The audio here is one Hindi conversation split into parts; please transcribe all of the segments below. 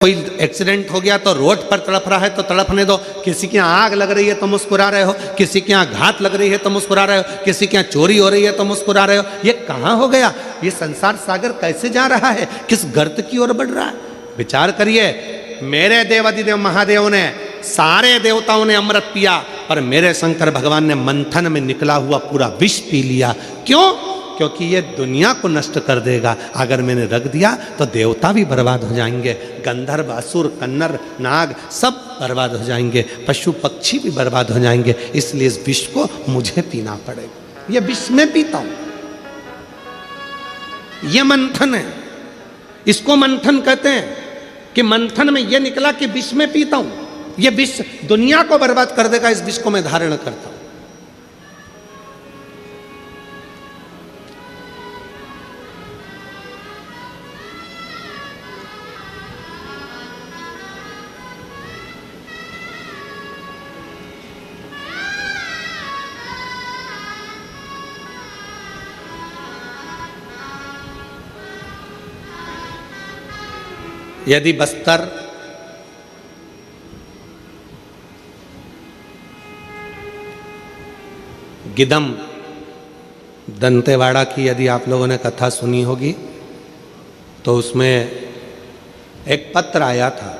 कोई एक्सीडेंट हो गया तो रोड पर तड़प रहा है तो तड़पने दो, किसी के यहाँ आग लग रही है तो मुस्कुरा रहे हो, किसी के यहाँ घात लग रही है तो मुस्कुरा रहे हो, किसी के यहाँ चोरी हो रही है तो मुस्कुरा रहे हो। ये कहाँ हो गया? ये संसार सागर कैसे जा रहा है? किस गर्त की ओर बढ़ रहा है? विचार करिए। मेरे देवाधिदेव महादेव ने, सारे देवताओं ने अमृत पिया, पर मेरे शंकर भगवान ने मंथन में निकला हुआ पूरा विष पी लिया। क्यों? क्योंकि ये दुनिया को नष्ट कर देगा। अगर मैंने रख दिया तो देवता भी बर्बाद हो जाएंगे, गंधर्व, असुर, कन्नर, नाग सब बर्बाद हो जाएंगे, पशु पक्षी भी बर्बाद हो जाएंगे। इसलिए इस विष को मुझे पीना पड़ेगा। ये विष मैं पीता हूं, ये मंथन है। इसको मंथन कहते हैं कि मंथन में यह निकला कि विष में पीता हूं। यह विष दुनिया को बर्बाद कर देगा, इस विष को मैं धारण करता हूं। यदि बस्तर गिदम दंतेवाड़ा की यदि आप लोगों ने कथा सुनी होगी तो उसमें एक पत्र आया था।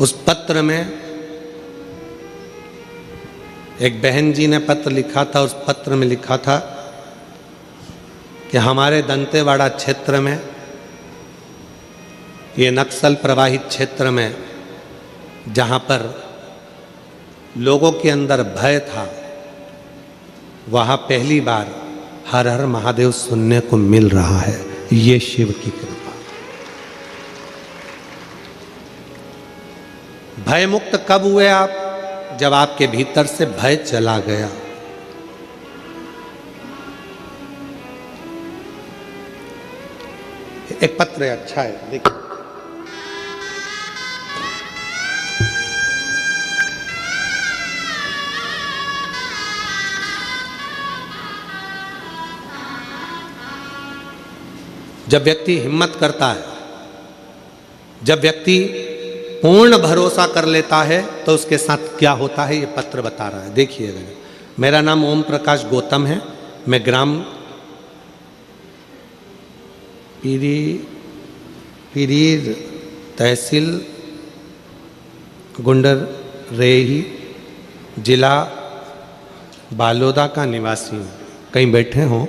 उस पत्र में एक बहन जी ने पत्र लिखा था। उस पत्र में लिखा था कि हमारे दंतेवाड़ा क्षेत्र में, ये नक्सल प्रभावित क्षेत्र में, जहाँ पर लोगों के अंदर भय था, वहाँ पहली बार हर हर महादेव सुनने को मिल रहा है। ये शिव की कृपा। भय मुक्त कब हुए आप? जब आपके भीतर से भय चला गया। एक पत्र है, अच्छा है, देखिए। जब व्यक्ति हिम्मत करता है, जब व्यक्ति पूर्ण भरोसा कर लेता है, तो उसके साथ क्या होता है ये पत्र बता रहा है। देखिएगा। मेरा नाम ओम प्रकाश गौतम है। मैं ग्राम पीरीर तहसील गुंडर रेही जिला बालोदा का निवासी हूँ। कहीं बैठे हों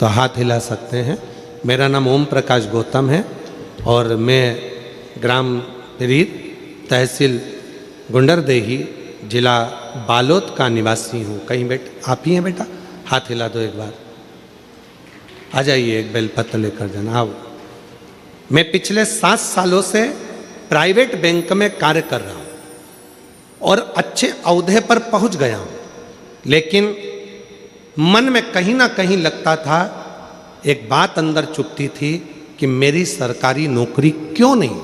तो हाथ हिला सकते हैं। मेरा नाम ओम प्रकाश गौतम है और मैं ग्राम पीरीर तहसील गुंडरदेही जिला बालोद का निवासी हूँ। कहीं आप ही हैं बेटा? हाथ हिला दो एक बार। आ जाइए, एक बेलपत्र लेकर जाना। आओ। मैं पिछले 7 सालों से प्राइवेट बैंक में कार्य कर रहा हूं और अच्छे ओहदे पर पहुंच गया हूं, लेकिन मन में कहीं ना कहीं लगता था, एक बात अंदर चुभती थी कि मेरी सरकारी नौकरी क्यों नहीं।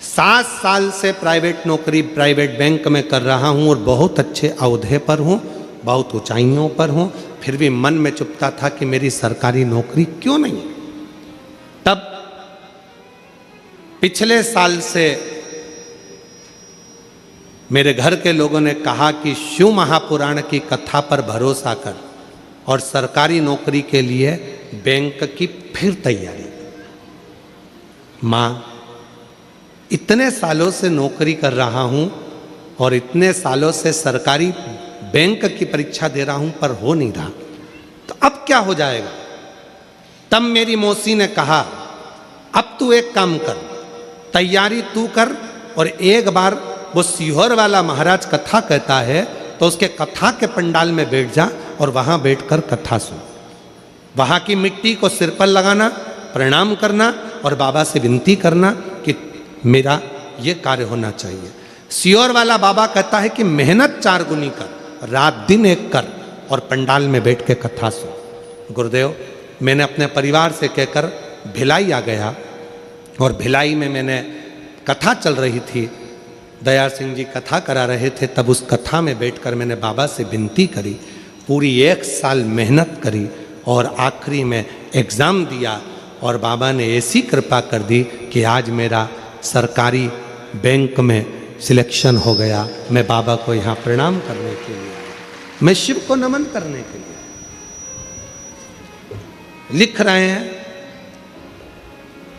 7 साल से प्राइवेट नौकरी प्राइवेट बैंक में कर रहा हूं और बहुत अच्छे ओहदे पर हूं, बहुत ऊंचाइयों पर हूं, फिर भी मन में चुभता था कि मेरी सरकारी नौकरी क्यों नहीं। तब पिछले साल से मेरे घर के लोगों ने कहा कि शिव महापुराण की कथा पर भरोसा कर और सरकारी नौकरी के लिए बैंक की फिर तैयारी। मां, इतने सालों से नौकरी कर रहा हूं और इतने सालों से सरकारी बैंक की परीक्षा दे रहा हूं, पर हो नहीं रहा, तो अब क्या हो जाएगा? तब मेरी मौसी ने कहा, अब तू एक काम कर, तैयारी तू कर और एक बार वो सीहोर वाला महाराज कथा कहता है तो उसके कथा के पंडाल में बैठ जा और वहां बैठकर कथा सुन। वहां की मिट्टी को सिर पर लगाना, प्रणाम करना और बाबा से विनती करना कि मेरा ये कार्य होना चाहिए। सीहोर वाला बाबा कहता है कि मेहनत 4 गुनी कर, रात दिन एक कर और पंडाल में बैठ के कथा सुन। गुरुदेव, मैंने अपने परिवार से कहकर भिलाई आ गया और भिलाई में मैंने कथा चल रही थी, दया सिंह जी कथा करा रहे थे। तब उस कथा में बैठकर मैंने बाबा से विनती करी, पूरी 1 साल मेहनत करी और आखिरी में एग्ज़ाम दिया और बाबा ने ऐसी कृपा कर दी कि आज मेरा सरकारी बैंक में सिलेक्शन हो गया। मैं बाबा को यहाँ प्रणाम करने के लिए आया, मैं शिव को नमन करने के लिए। लिख रहे हैं,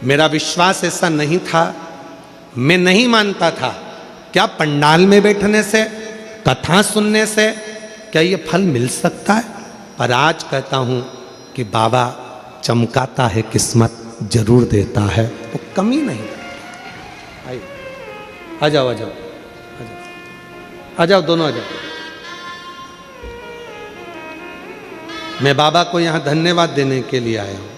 मेरा विश्वास ऐसा नहीं था, मैं नहीं मानता था क्या पंडाल में बैठने से, कथा सुनने से क्या ये फल मिल सकता है। पर आज कहता हूं कि बाबा चमकाता है, किस्मत जरूर देता है, वो कमी नहीं करता। आइए, आ जाओ आ जाओ आ जाओ आ जाओ, दोनों आ जाओ। मैं बाबा को यहां धन्यवाद देने के लिए आया हूं।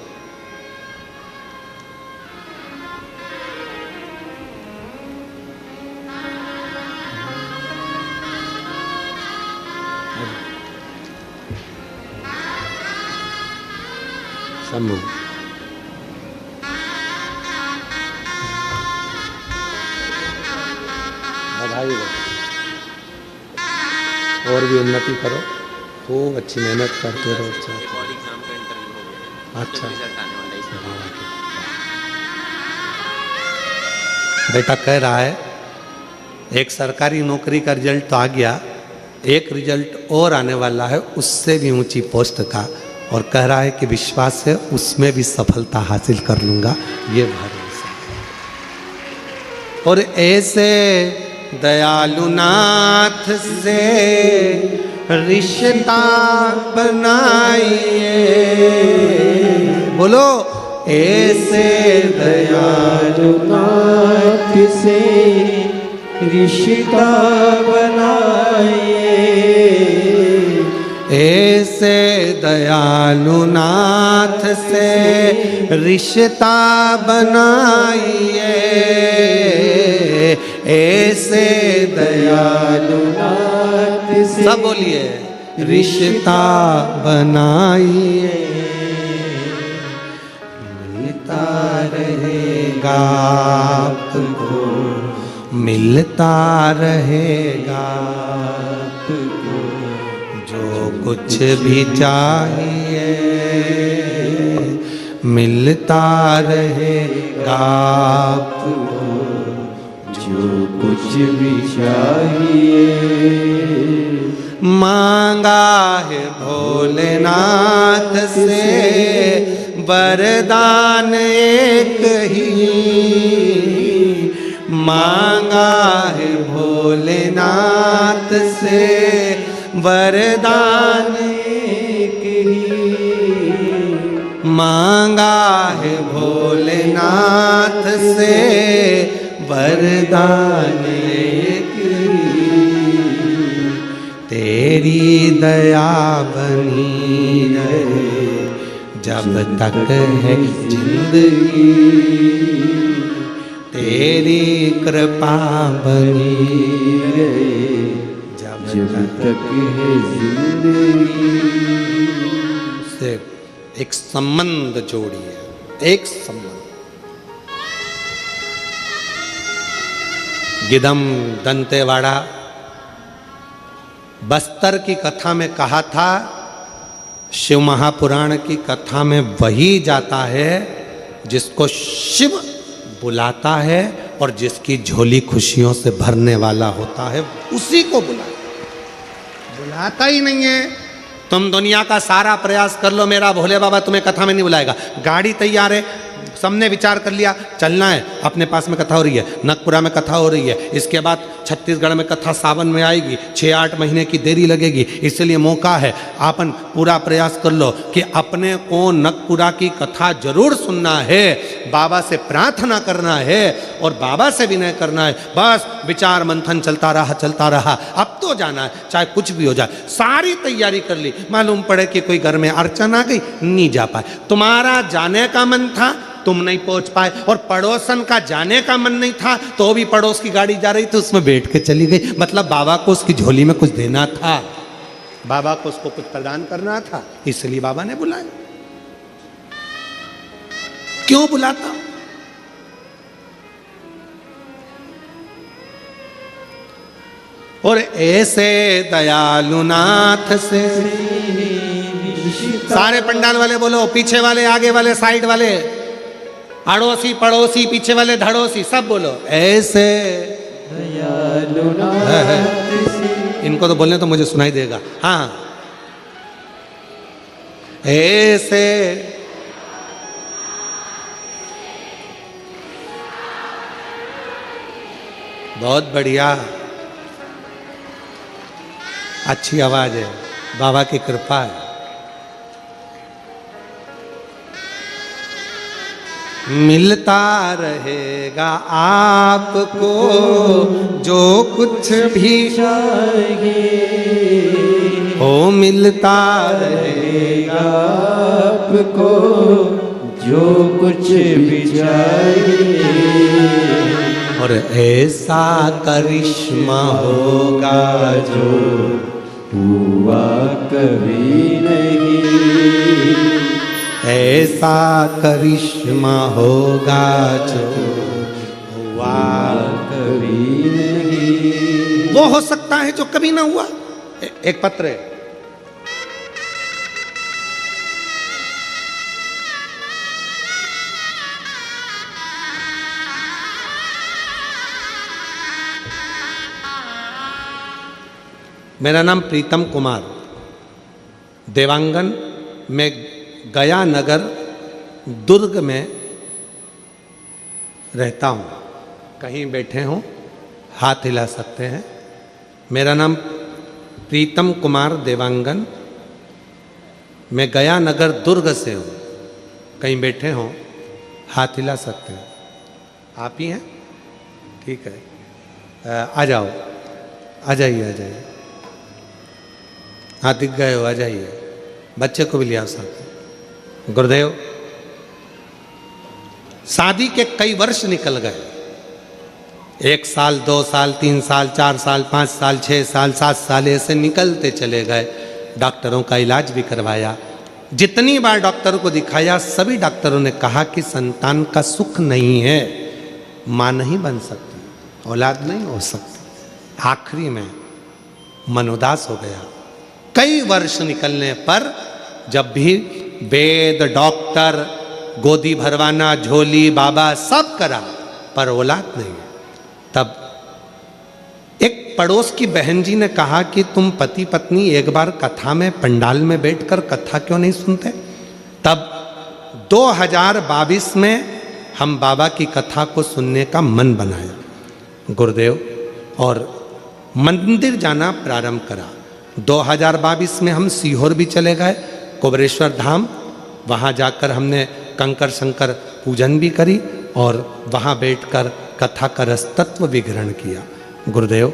समूह बधाई हो, और भी उन्नति करो, खूब अच्छी मेहनत करते रहो। अच्छा, बेटा कह रहा है एक सरकारी नौकरी का रिजल्ट तो आ गया, एक रिजल्ट और आने वाला है उससे भी ऊंची पोस्ट का, और कह रहा है कि विश्वास है उसमें भी सफलता हासिल कर लूंगा, ये भरोसा। और ऐसे दयालु नाथ से रिश्ता बनाइए, बोलो ऐसे दयालु नाथ से रिश्ता बनाइए, ऐसे दयालु नाथ से रिश्ता बनाइए, ऐसे दयालु नाथ से, सब बोलिए, रिश्ता बनाइए, मिलता रहेगा आपको, मिलता रहेगा आपको, जो कुछ भी चाहिए मिलता रहेगा आपको, जो कुछ भी चाहिए। मांगा है भोलेनाथ से वरदान एक ही, मांगा है भोलेनाथ से वरदान एक ही, मांगा है भोलेनाथ से वरदान एक ही, तेरी दया बनी रहे जब तक है जिंदगी, तेरी कृपा बनी रहे जब तक है जिंदगी। से एक संबंध जोड़िए, एक संबंध। गिदम दंतेवाड़ा बस्तर की कथा में कहा था, शिव महापुराण की कथा में वही जाता है जिसको शिव बुलाता है और जिसकी झोली खुशियों से भरने वाला होता है, उसी को बुलाता ही नहीं है। तुम दुनिया का सारा प्रयास कर लो, मेरा भोले बाबा तुम्हें कथा में नहीं बुलाएगा। गाड़ी तैयार है, सबने विचार कर लिया चलना है, अपने पास में कथा हो रही है, नगपुरा में कथा हो रही है, इसके बाद छत्तीसगढ़ में कथा सावन में आएगी, 6-8 महीने की देरी लगेगी, इसलिए मौका है अपन पूरा प्रयास कर लो कि अपने को नगपुरा की कथा जरूर सुनना है, बाबा से प्रार्थना करना है और बाबा से विनय करना है। बस विचार मंथन चलता रहा, अब तो जाना है, चाहे कुछ भी हो जाए। सारी तैयारी कर ली, मालूम पड़े कि कोई घर में अड़चन आ गई, नहीं जा पाए। तुम्हारा जाने का मन था, तुम नहीं पहुंच पाए, और पड़ोसन का जाने का मन नहीं था तो भी पड़ोस की गाड़ी जा रही थी, उसमें बैठ के चली गई। मतलब बाबा को उसकी झोली में कुछ देना था, बाबा को उसको कुछ प्रदान करना था, इसलिए बाबा ने बुलाया। क्यों बुलाता? और ऐसे दयालु नाथ से, सारे पंडाल वाले बोलो, पीछे वाले, आगे वाले, साइड वाले, अड़ोसी पड़ोसी पीछे वाले धड़ोसी सब बोलो ऐसे दयालु नाथ से। इनको तो बोलने तो मुझे सुनाई देगा। हाँ ऐसे बहुत बढ़िया, अच्छी आवाज है, बाबा की कृपा है। मिलता रहेगा आपको जो कुछ भी चाहिए, हो, मिलता रहेगा आपको जो कुछ भी चाहिए। और ऐसा करिश्मा होगा जो हुआ कभी नहीं, ऐसा करिश्मा होगा जो हुआ कभी नहीं। वो हो सकता है जो कभी ना हुआ। एक पत्र है, मेरा नाम प्रीतम कुमार, देवांगन में गया नगर दुर्ग में रहता हूँ। कहीं बैठे हों हाथ हिला सकते हैं। मेरा नाम प्रीतम कुमार देवांगन, मैं गया नगर दुर्ग से हूँ। कहीं बैठे हों हाथ हिला सकते हैं। आप ही हैं? ठीक है, आ जाओ, आ जाइए, आ जाइए। हाँ दिख गए हो, आ जाइए। बच्चे को भी लिया साथ। गुरुदेव, शादी के कई वर्ष निकल गए। 1 साल, 2 साल, 3 साल, 4 साल, 5 साल, 6 साल, 7 साल ऐसे निकलते चले गए। डॉक्टरों का इलाज भी करवाया। जितनी बार डॉक्टर को दिखाया सभी डॉक्टरों ने कहा कि संतान का सुख नहीं है, मां नहीं बन सकती, औलाद नहीं हो सकती। आखिरी में मन उदास हो गया। कई वर्ष निकलने पर जब भी वेद, डॉक्टर, गोदी भरवाना, झोली, बाबा सब करा पर औलाद नहीं। तब एक पड़ोस की बहन जी ने कहा कि तुम पति पत्नी एक बार कथा में पंडाल में बैठकर कथा क्यों नहीं सुनते। तब 2022 में हम बाबा की कथा को सुनने का मन बनाया गुरुदेव, और मंदिर जाना प्रारंभ करा। 2022 में हम सीहोर भी चले गए, कुबरेश्वर धाम। वहाँ जाकर हमने कंकर शंकर पूजन भी करी और वहाँ बैठकर कथा का रस तत्व भी ग्रहण किया। गुरुदेव,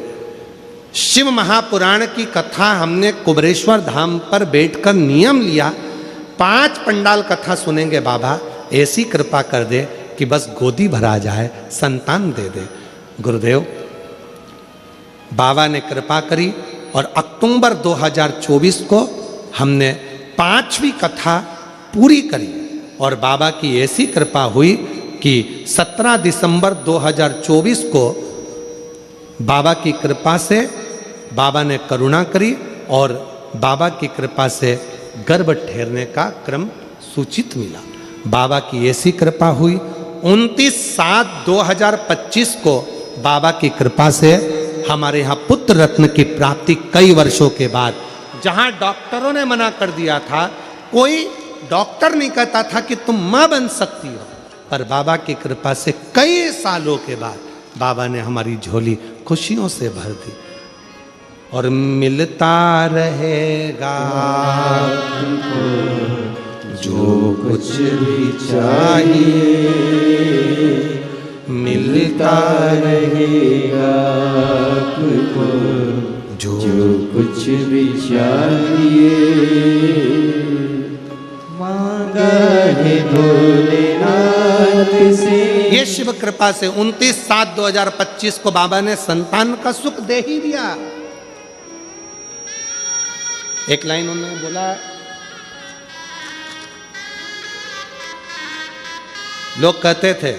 शिव महापुराण की कथा हमने कुबरेश्वर धाम पर बैठकर नियम लिया, 5 पंडाल कथा सुनेंगे बाबा, ऐसी कृपा कर दे कि बस गोदी भरा जाए, संतान दे दे। गुरुदेव, बाबा ने कृपा करी और अक्टूबर 2024 को हमने 5वीं कथा पूरी करी और बाबा की ऐसी कृपा हुई कि 17 दिसंबर 2024 को बाबा की कृपा से बाबा ने करुणा करी और बाबा की कृपा से गर्भ ठहरने का क्रम सूचित मिला। बाबा की ऐसी कृपा हुई। 29/7/2025 को बाबा की कृपा से हमारे यहाँ पुत्र रत्न की प्राप्ति कई वर्षों के बाद, जहाँ डॉक्टरों ने मना कर दिया था, कोई डॉक्टर नहीं कहता था कि तुम माँ बन सकती हो, पर बाबा की कृपा से कई सालों के बाद बाबा ने हमारी झोली खुशियों से भर दी। और मिलता रहेगा जो कुछ भी चाहिए, मिलता रहेगा आपको जो कुछ भी चाहिए। मांगा है भोलेनाथ से। ये शिव कृपा से 29/7/2025 को बाबा ने संतान का सुख दे ही दिया। एक लाइन उन्होंने बोला, लोग कहते थे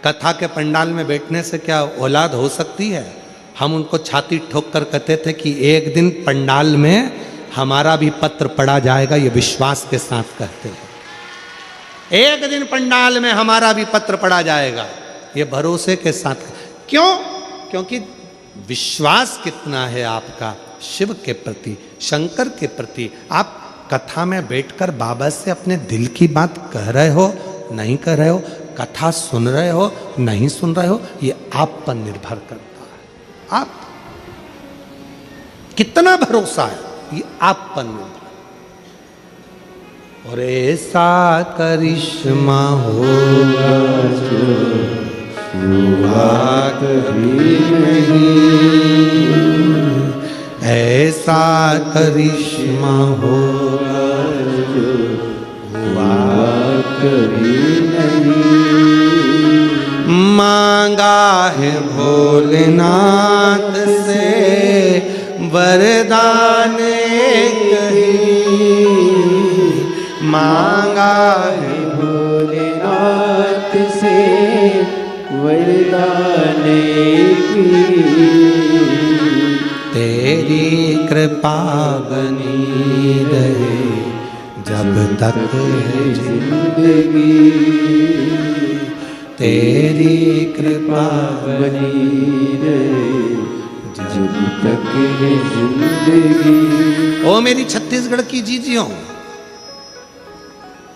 कथा के पंडाल में बैठने से क्या औलाद हो सकती है। हम उनको छाती ठोक कर कहते थे कि एक दिन पंडाल में हमारा भी पत्र पढ़ा जाएगा, ये विश्वास के साथ कहते हैं। एक दिन पंडाल में हमारा भी पत्र पड़ा जाएगा, ये भरोसे के साथ। क्यों? क्योंकि विश्वास कितना है आपका शिव के प्रति, शंकर के प्रति। आप कथा में बैठकर बाबा से अपने दिल की बात कह रहे हो, नहीं कह रहे हो, कथा सुन रहे हो, नहीं सुन रहे हो, ये आप पर निर्भर करता है। आप कितना भरोसा है, ये आप पर निर्भर। और ऐसा करिश्मा होगा जो हुआ कभी नहीं, ऐसा करिश्मा होगा जो हुआ कभी नहीं। मांगा है भोलेनाथ से वरदान कहीं, मांगा है भोलेनाथ से वरदान की, तेरी कृपा बनी रहे जब तक है जिंदगी, तेरी कृपा बनी रहे जब तक है जिंदगी। ओ मेरी छत्तीसगढ़ की जीजियों,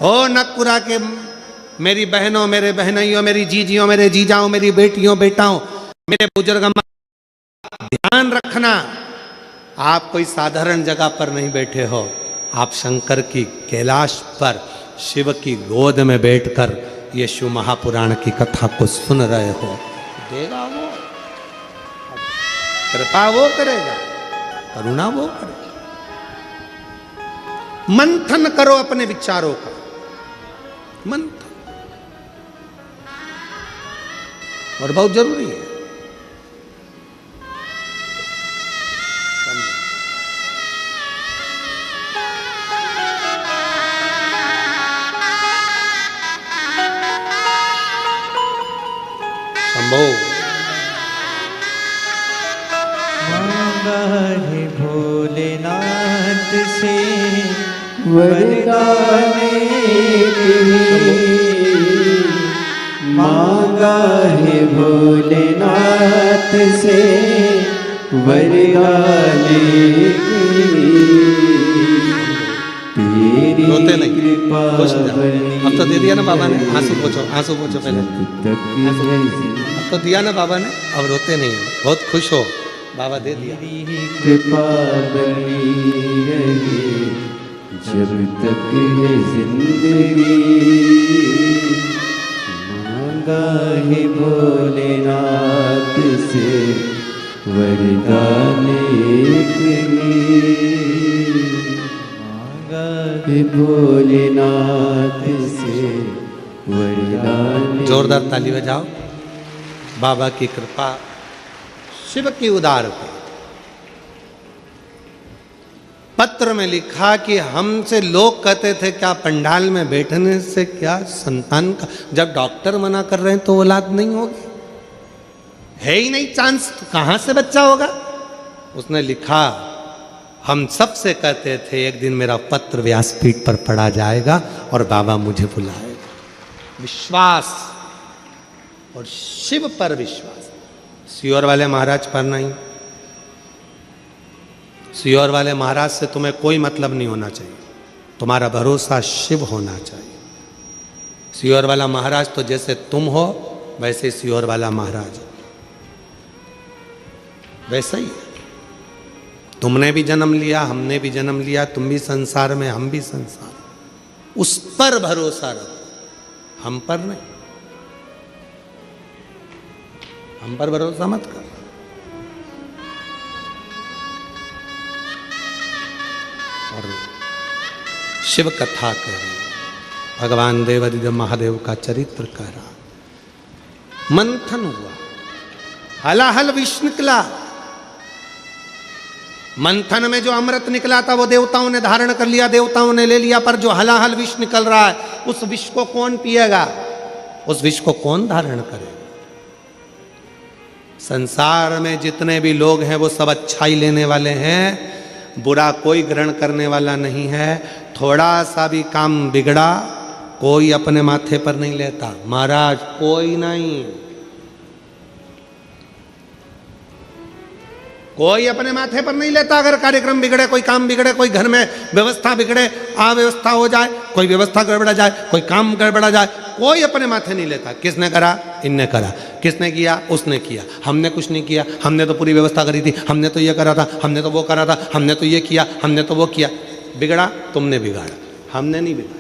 ओ नकुरा के मेरी बहनों, मेरे बहनइयों, मेरी जीजियों, मेरे जीजाओं, मेरी बेटियों बेटाओं, मेरे बुजुर्ग, ध्यान रखना, आप कोई साधारण जगह पर नहीं बैठे हो, आप शंकर की कैलाश पर शिव की गोद में बैठकर ये शिव महापुराण की कथा को सुन रहे हो। देगा वो, कृपा वो करेगा, करुणा वो करेगा। मंथन करो अपने विचारों का, मंथन, और बहुत जरूरी है। शंभो मांगा है भोलेनाथ से वरदान की, मांगा है भोलेनाथ से वरदान की, तेरी रोते नहीं, कृपा खुश हो जाओ। बनी अब तो दे दिया ना बाबा ने, आंसू पोछो, आंसू पोछो पहले। जब तक है अब तो दिया ना बाबा ने, अब रोते नहीं हो, बहुत खुश हो, बाबा दे दिया। तेरी कृपा बनी रहे जब तक है जिंदगी, मांगा है भोलेनाथ से वरदान मांगा है भोलेनाथ से वरदान। जोरदार ताली बजाओ। बाबा की कृपा, शिव की उदार कृपा। पत्र में लिखा कि हमसे लोग कहते थे क्या पंडाल में बैठने से क्या संतान का, जब डॉक्टर मना कर रहे हैं तो औलाद नहीं होगी, है ही नहीं चांस, तो कहां से बच्चा होगा। उसने लिखा हम सबसे कहते थे एक दिन मेरा पत्र व्यासपीठ पर पढ़ा जाएगा और बाबा मुझे बुलाएगा। विश्वास और शिव पर विश्वास। सियोर वाले महाराज पर नहीं, सियोर वाले महाराज से तुम्हें कोई मतलब नहीं होना चाहिए, तुम्हारा भरोसा शिव होना चाहिए। सियोर वाला महाराज तो जैसे तुम हो वैसे सियोर वाला महाराज वैसा ही है। तुमने भी जन्म लिया, हमने भी जन्म लिया, तुम भी संसार में, हम भी संसार, उस पर भरोसा रखो, हम पर नहीं। हम पर भरोसा मत कर। और शिव कथा कह रहे, भगवान देवादिदेव महादेव का चरित्र कह रहा। मंथन हुआ, हलाहल विष निकला। मंथन में जो अमृत निकला था वो देवताओं ने धारण कर लिया, देवताओं ने ले लिया, पर जो हलाहल विष निकल रहा है उस विष को कौन पिएगा, उस विष को कौन धारण करेगा। संसार में जितने भी लोग हैं वो सब अच्छाई लेने वाले हैं, बुरा कोई ग्रहण करने वाला नहीं है। थोड़ा सा भी काम बिगड़ा कोई अपने माथे पर नहीं लेता महाराज, कोई नहीं, कोई अपने माथे पर नहीं लेता। अगर कार्यक्रम बिगड़े, कोई काम बिगड़े, कोई घर में व्यवस्था बिगड़े, अव्यवस्था हो जाए, कोई व्यवस्था गड़बड़ा जाए, कोई काम गड़बड़ा जाए, कोई अपने माथे नहीं लेता। किसने करा? इनने करा। किसने किया? उसने किया। हमने कुछ नहीं किया, हमने तो पूरी व्यवस्था करी थी, हमने तो ये करा था, हमने तो वो करा था, हमने तो ये किया, हमने तो वो किया। बिगड़ा तुमने बिगाड़ा, हमने नहीं बिगाड़ा।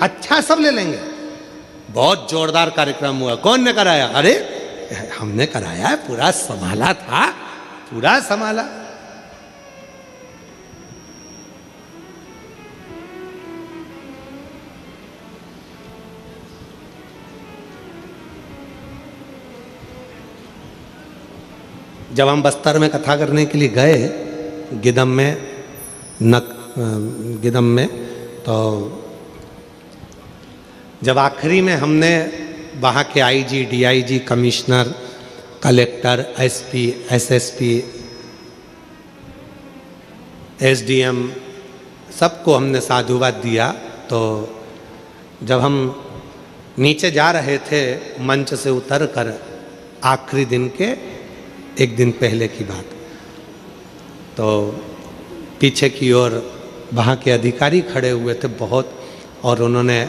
अच्छा सब ले लेंगे, बहुत जोरदार कार्यक्रम हुआ, कौन ने कराया? अरे हमने कराया, पूरा संभाला था, पूरा संभाला। जब हम बस्तर में कथा करने के लिए गए, गिदम में, तो जब आखिरी में हमने वहाँ के IG, DIG, commissioner, collector, SP, SSP, SDM सबको हमने साधुवाद दिया। तो जब हम नीचे जा रहे थे मंच से उतर कर, आखिरी दिन के एक दिन पहले की बात, तो पीछे की ओर वहाँ के अधिकारी खड़े हुए थे बहुत, और उन्होंने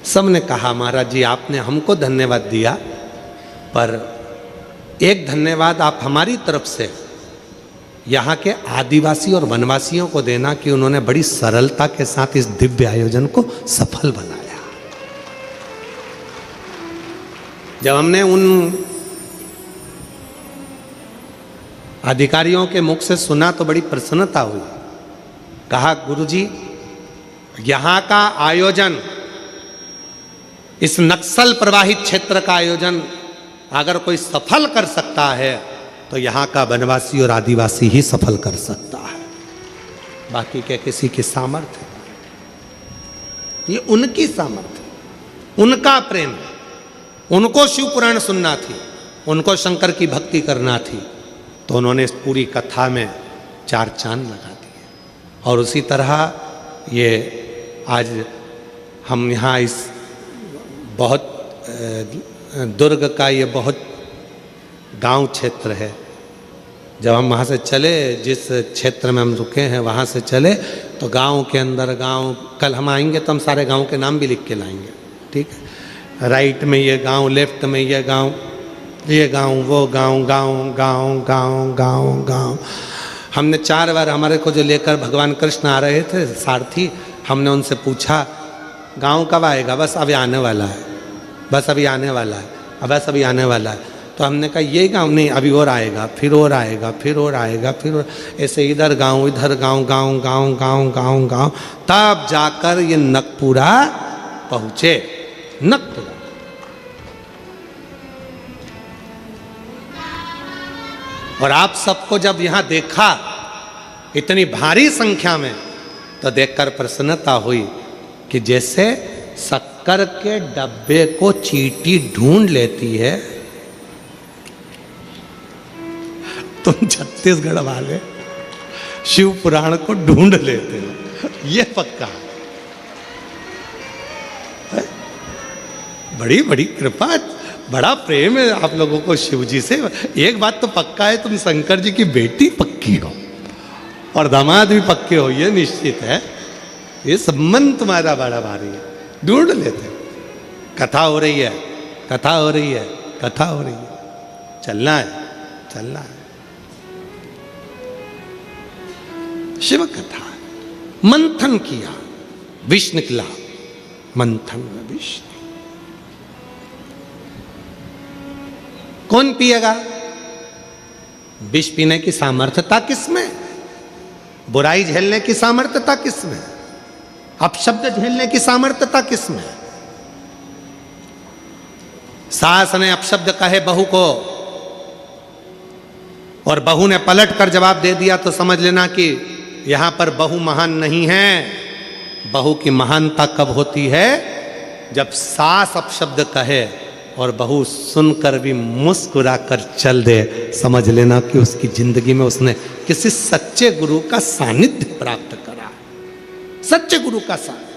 सबने कहा महाराज जी आपने हमको धन्यवाद दिया, पर एक धन्यवाद आप हमारी तरफ से यहाँ के आदिवासी और वनवासियों को देना कि उन्होंने बड़ी सरलता के साथ इस दिव्य आयोजन को सफल बनाया। जब हमने उन अधिकारियों के मुख से सुना तो बड़ी प्रसन्नता हुई। कहा गुरुजी यहाँ का आयोजन, इस नक्सल प्रवाहित क्षेत्र का आयोजन अगर कोई सफल कर सकता है तो यहाँ का वनवासी और आदिवासी ही सफल कर सकता है, बाकी के किसी की सामर्थ्य, ये उनकी सामर्थ्य, उनका प्रेम, उनको शिव पुराण सुनना थी, उनको शंकर की भक्ति करना थी, तो उन्होंने इस पूरी कथा में 4 चांद लगा दिए। और उसी तरह ये आज हम यहाँ इस बहुत दुर्ग का ये बहुत गांव क्षेत्र है, जब हम वहाँ से चले, जिस क्षेत्र में हम रुके हैं वहाँ से चले, तो गांव के अंदर गांव, कल हम आएंगे तो हम सारे गांव के नाम भी लिख के लाएंगे, ठीक है। राइट में ये गांव, लेफ्ट में ये गांव, ये गांव, वो गांव, गांव गांव गांव गांव गांव। हमने 4 बार, हमारे को जो लेकर भगवान कृष्ण आ रहे थे सारथी, हमने उनसे पूछा गांव कब आएगा? बस अभी आने वाला है, बस अभी आने वाला है, बस अभी आने वाला है। तो हमने कहा ये गांव नहीं, अभी और आएगा, फिर और आएगा, फिर और आएगा, फिर और, ऐसे इधर गांव, इधर गांव, गांव गांव गांव गांव गांव, तब जाकर ये नकपुरा पहुँचे। नकपुरा और आप सबको जब यहाँ देखा इतनी भारी संख्या में, तो देखकर प्रसन्नता हुई कि जैसे शक्कर के डब्बे को चींटी ढूंढ लेती है, तुम छत्तीसगढ़ वाले शिव पुराण को ढूंढ लेते हो, ये पक्का है। बड़ी बड़ी कृपा, बड़ा प्रेम है आप लोगों को शिव जी से। एक बात तो पक्का है, तुम शंकर जी की बेटी पक्की हो और दामाद भी पक्के हो, ये निश्चित है। ये संबंध तुम्हारा बड़ा भारी है, ढूंढ लेते। कथा हो रही है, कथा हो रही है, कथा हो रही है, चलना है, चलना है। शिव कथा मंथन किया, विष निकला, मंथन में विष। कौन पिएगा? विष पीने की सामर्थ्यता किसमें? बुराई झेलने की सामर्थ्यता किसमें? अपशब्द झेलने की सामर्थ्यता किसमें? सास ने अपशब्द कहे बहू को और बहू ने पलट कर जवाब दे दिया, तो समझ लेना कि यहां पर बहू महान नहीं है। बहू की महानता कब होती है? जब सास अपशब्द कहे और बहू सुनकर भी मुस्कुरा कर चल दे, समझ लेना कि उसकी जिंदगी में उसने किसी सच्चे गुरु का सानिध्य प्राप्त करा। सच्चे गुरु का साथ।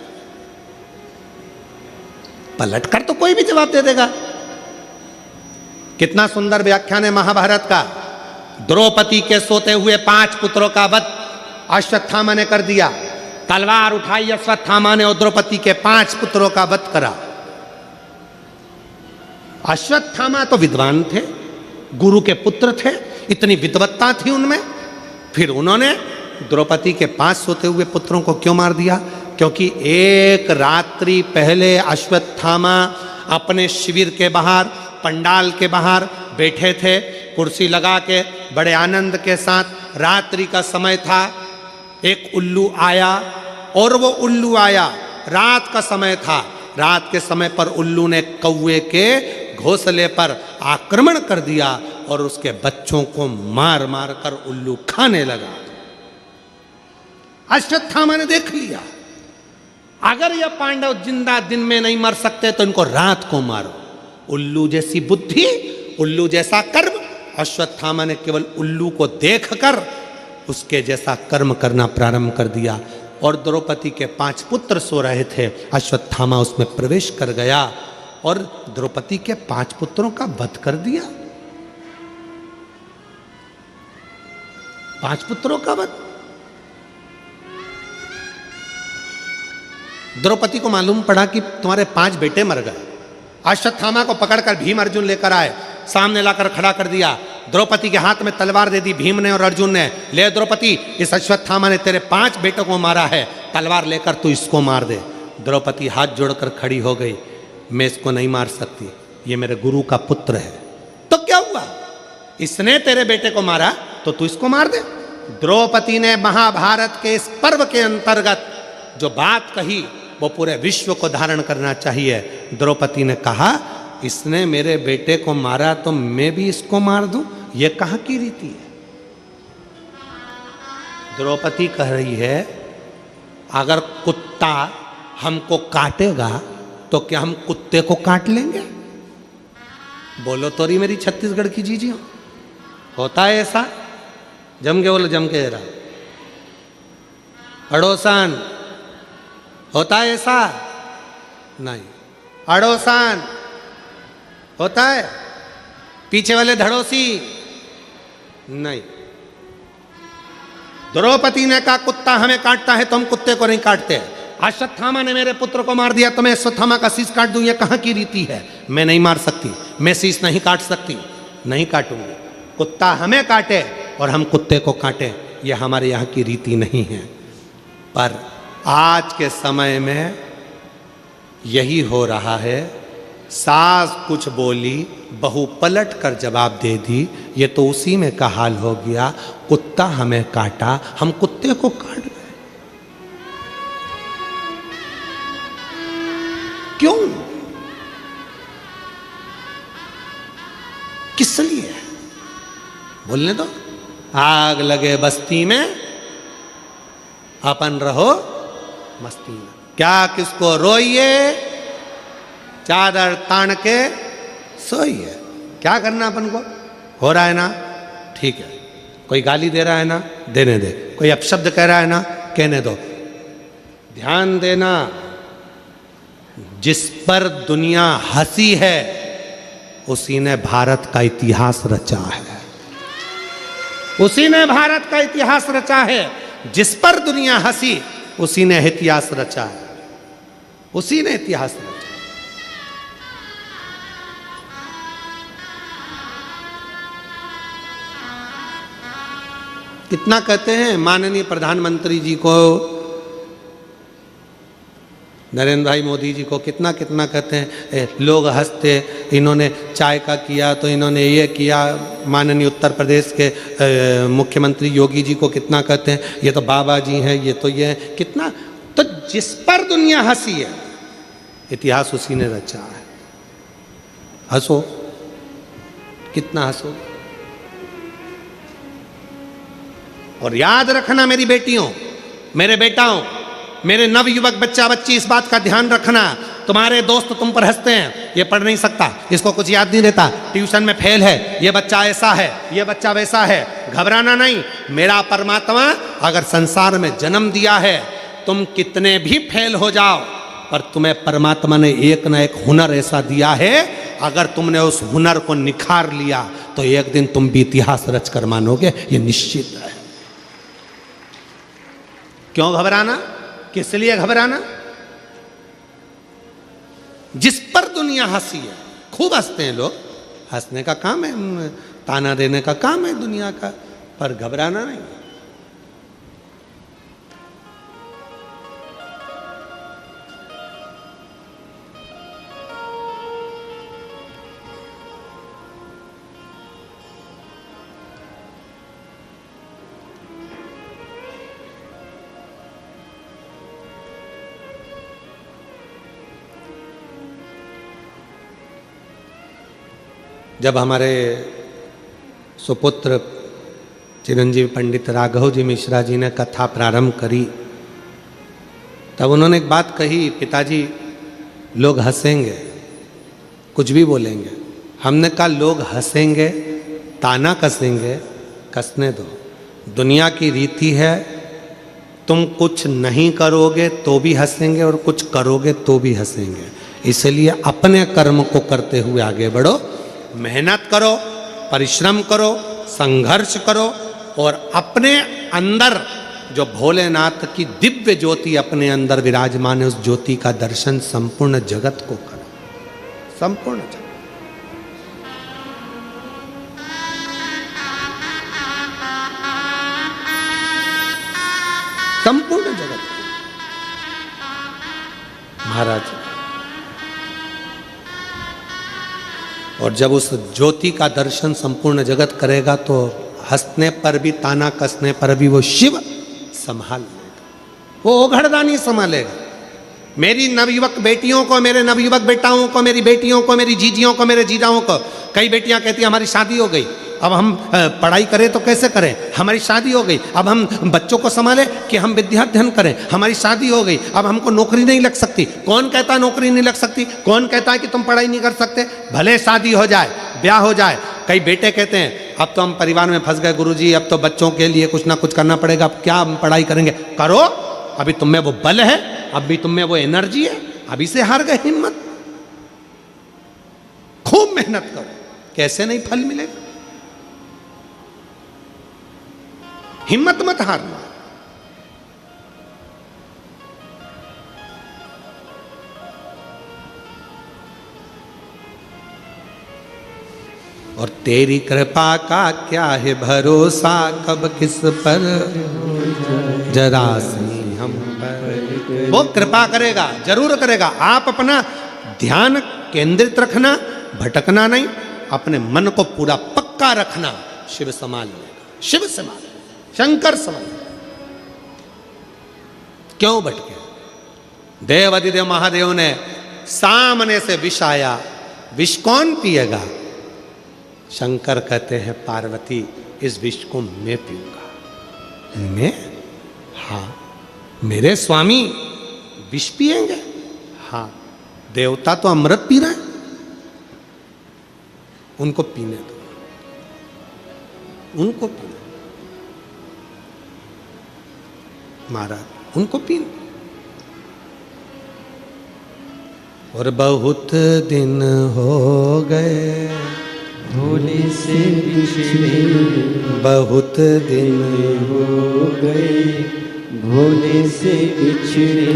पलट कर तो कोई भी जवाब दे देगा। कितना सुंदर व्याख्यान है महाभारत का। द्रौपदी के सोते हुए 5 पुत्रों का वध अश्वत्थामा ने कर दिया। तलवार उठाई अश्वत्थामा ने और द्रौपदी के 5 पुत्रों का वध करा। अश्वत्थामा तो विद्वान थे, गुरु के पुत्र थे, इतनी विद्वत्ता थी उनमें, फिर उन्होंने द्रौपदी के 5 सोते हुए पुत्रों को क्यों मार दिया? क्योंकि एक रात्रि पहले अश्वत्थामा अपने शिविर के बाहर, पंडाल के बाहर बैठे थे, कुर्सी लगा के बड़े आनंद के साथ। रात्रि का समय था, एक उल्लू आया और वो उल्लू आया, रात का समय था। रात के समय पर उल्लू ने कौवे के घोंसले पर आक्रमण कर दिया और उसके बच्चों को मार मार कर उल्लू खाने लगा। अश्वत्थामा ने देख लिया, अगर यह पांडव जिंदा दिन में नहीं मर सकते तो इनको रात को मारो। उल्लू जैसी बुद्धि, उल्लू जैसा कर्म। अश्वत्थामा ने केवल उल्लू को देखकर उसके जैसा कर्म करना प्रारंभ कर दिया। और द्रौपदी के 5 पुत्र सो रहे थे, अश्वत्थामा उसमें प्रवेश कर गया और द्रौपदी के 5 पुत्रों का वध कर दिया। 5 पुत्रों का वध। द्रौपदी को मालूम पड़ा कि तुम्हारे 5 बेटे मर गए। अश्वत्थामा को पकड़कर भीम अर्जुन लेकर आए, सामने लाकर खड़ा कर दिया। द्रौपदी के हाथ में तलवार दे दी भीम ने और अर्जुन ने। ले द्रौपदी, इस अश्वत्थामा ने तेरे 5 बेटों को मारा है, तलवार लेकर तू इसको मार दे। द्रौपदी हाथ जोड़कर खड़ी हो गई, मैं इसको नहीं मार सकती, ये मेरे गुरु का पुत्र है। तो क्या हुआ? इसने तेरे बेटे को मारा तो तू इसको मार दे। द्रौपदी ने महाभारत के इस पर्व के अंतर्गत जो बात कही वो पूरे विश्व को धारण करना चाहिए। द्रौपदी ने कहा, इसने मेरे बेटे को मारा तो मैं भी इसको मार दूं, ये कहां की रीति है? द्रौपदी कह रही है, अगर कुत्ता हमको काटेगा तो क्या हम कुत्ते को काट लेंगे? बोलो तो रही मेरी छत्तीसगढ़ की जीजी। होता है ऐसा? जम के बोलो, जम के जरा। अड़ोसान होता है ऐसा? नहीं। अड़ोसान होता है? पीछे वाले धड़ोसी? नहीं। द्रौपदी ने कहा, कुत्ता हमें काटता है तो हम कुत्ते को नहीं काटते। अश्वत्थामा ने मेरे पुत्र को मार दिया तो मैं अश्वत्थामा का शीश काट दूं, ये कहां की रीति है? मैं नहीं मार सकती, मैं शीश नहीं काट सकती, नहीं काटूंगी। कुत्ता हमें काटे और हम कुत्ते को काटें, यह हमारे यहाँ की रीति नहीं है। पर आज के समय में यही हो रहा है। सास कुछ बोली, बहू पलट कर जवाब दे दी, ये तो उसी में का हाल हो गया। कुत्ता हमें काटा, हम कुत्ते को काट गए। क्यों? किस लिए? बोलने दो। आग लगे बस्ती में, अपन रहो मस्ती में। क्या किसको रोइए, चादर तान के सोइए। क्या करना अपन को? हो रहा है ना, ठीक है। कोई गाली दे रहा है ना, देने दे। कोई अपशब्द कह रहा है ना, कहने दो। ध्यान देना, जिस पर दुनिया हंसी है उसी ने भारत का इतिहास रचा है। उसी ने भारत का इतिहास रचा है। जिस पर दुनिया हंसी उसी ने इतिहास रचा है। उसी ने इतिहास रचा। कितना कहते हैं माननीय प्रधानमंत्री जी को, नरेंद्र भाई मोदी जी को, कितना कितना कहते हैं। लोग हंसते, इन्होंने चाय का किया तो इन्होंने ये किया। माननीय उत्तर प्रदेश के मुख्यमंत्री योगी जी को कितना कहते हैं, ये तो बाबा जी हैं, ये तो ये हैं। कितना, तो जिस पर दुनिया हंसी है इतिहास उसी ने रचा है। हंसो, कितना हंसो। और याद रखना मेरी बेटियों, मेरे बेटाओं, मेरे नवयुवक बच्चा बच्ची, इस बात का ध्यान रखना। तुम्हारे दोस्त तुम पर हंसते हैं, ये पढ़ नहीं सकता, इसको कुछ याद नहीं रहता, ट्यूशन में फेल है, ये बच्चा ऐसा है, ये बच्चा वैसा है। घबराना नहीं। मेरा परमात्मा अगर संसार में जन्म दिया है तुम कितने भी फेल हो जाओ, पर तुम्हें परमात्मा ने एक ना एक हुनर ऐसा दिया है, अगर तुमने उस हुनर को निखार लिया तो एक दिन तुम भी इतिहास रच कर मानोगे, ये निश्चित है। क्यों घबराना? किस लिए घबराना? जिस पर दुनिया हंसी है, खूब हंसते हैं लोग, हंसने का काम है, ताना देने का काम है दुनिया का, पर घबराना नहीं। जब हमारे सुपुत्र चिरंजीवी पंडित राघव जी मिश्रा जी ने कथा प्रारंभ करी, तब उन्होंने एक बात कही, पिताजी लोग हंसेंगे, कुछ भी बोलेंगे। हमने कहा लोग हंसेंगे, ताना कसेंगे, कसने दो। दुनिया की रीति है, तुम कुछ नहीं करोगे तो भी हंसेंगे और कुछ करोगे तो भी हंसेंगे। इसलिए अपने कर्म को करते हुए आगे बढ़ो, मेहनत करो, परिश्रम करो, संघर्ष करो, और अपने अंदर जो भोलेनाथ की दिव्य ज्योति अपने अंदर विराजमान है, उस ज्योति का दर्शन संपूर्ण जगत को करो, संपूर्ण जगत। संपूर्ण जगत महाराज। और जब उस ज्योति का दर्शन संपूर्ण जगत करेगा तो हंसने पर भी, ताना कसने पर भी वो शिव संभाल लेगा, वो ओघड़दानी संभालेगा। मेरी नवयुवक बेटियों को, मेरे नवयुवक बेटाओं को, मेरी बेटियों को, मेरी जीजियों को, मेरे जीजाओं को, कई बेटियां कहती हैं हमारी शादी हो गई, अब हम पढ़ाई करें तो कैसे करें, हमारी शादी हो गई, अब हम बच्चों को संभालें कि हम विद्याध्ययन करें, हमारी शादी हो गई, अब हमको नौकरी नहीं लग सकती। कौन कहता है नौकरी नहीं लग सकती? कौन कहता है कि तुम पढ़ाई नहीं कर सकते? भले शादी हो जाए, ब्याह हो जाए। कई बेटे कहते हैं अब तो हम परिवार में फंस गए गुरुजी, अब तो बच्चों के लिए कुछ ना कुछ करना पड़ेगा, अब क्या हम पढ़ाई करेंगे? करो, अभी तुम में वो बल है, अभी तुम में वो एनर्जी है, अभी से हार गए हिम्मत, खूब मेहनत करो, कैसे नहीं फल मिलेगा। हिम्मत मत हारना। और तेरी कृपा का क्या है भरोसा, कब किस पर जरा सी हम पर। वो कृपा करेगा, जरूर करेगा। आप अपना ध्यान केंद्रित रखना, भटकना नहीं, अपने मन को पूरा पक्का रखना, शिव संभाल लेगा, शिव संभाल, शंकर संभाल। क्यों भटके? देव अधिदेव महादेव ने सामने से विष आया, विष कौन पिएगा? शंकर कहते हैं पार्वती इस विष को मैं पीऊंगा। मैं? हाँ, मेरे स्वामी विष पिएंगे? हाँ, देवता तो अमृत पी रहे हैं, उनको पीने दो, उनको पीने, महाराज उनको पीने। और बहुत दिन हो गए भोले से बिछड़े, बहुत दिन हो गए भोले से बिछड़े,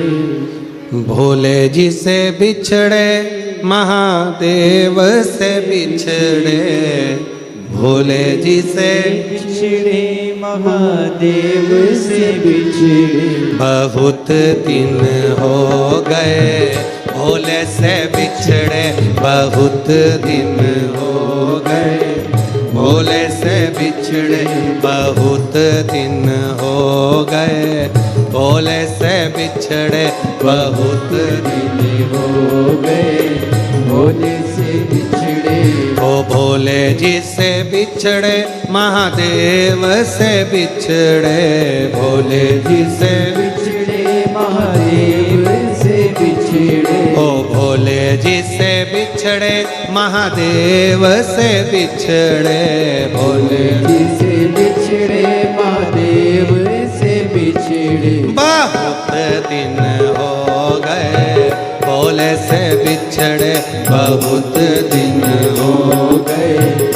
भोले जी से बिछड़े, महादेव से बिछड़े, भोले जी से बिछड़े, महादेव से बिछड़े। बहुत दिन हो गए भोले से बिछड़े, बहुत दिन हो गए भोले से बिछड़े, बहुत दिन हो गए भोले से बिछड़े, बहुत दिन हो गए भोले से बिछड़े। ओ भोले जी से बिछड़े, महादेव से बिछड़े, भोले जी से बिछड़े, महादेव से बिछड़े। ओ भोले जी से बिछड़े, महादेव से बिछड़े, भोले जी से बिछड़े, महादेव से बिछड़े। बहुत बहुत दिन हो गए भोले से बिछड़े बहुत दिन हो गए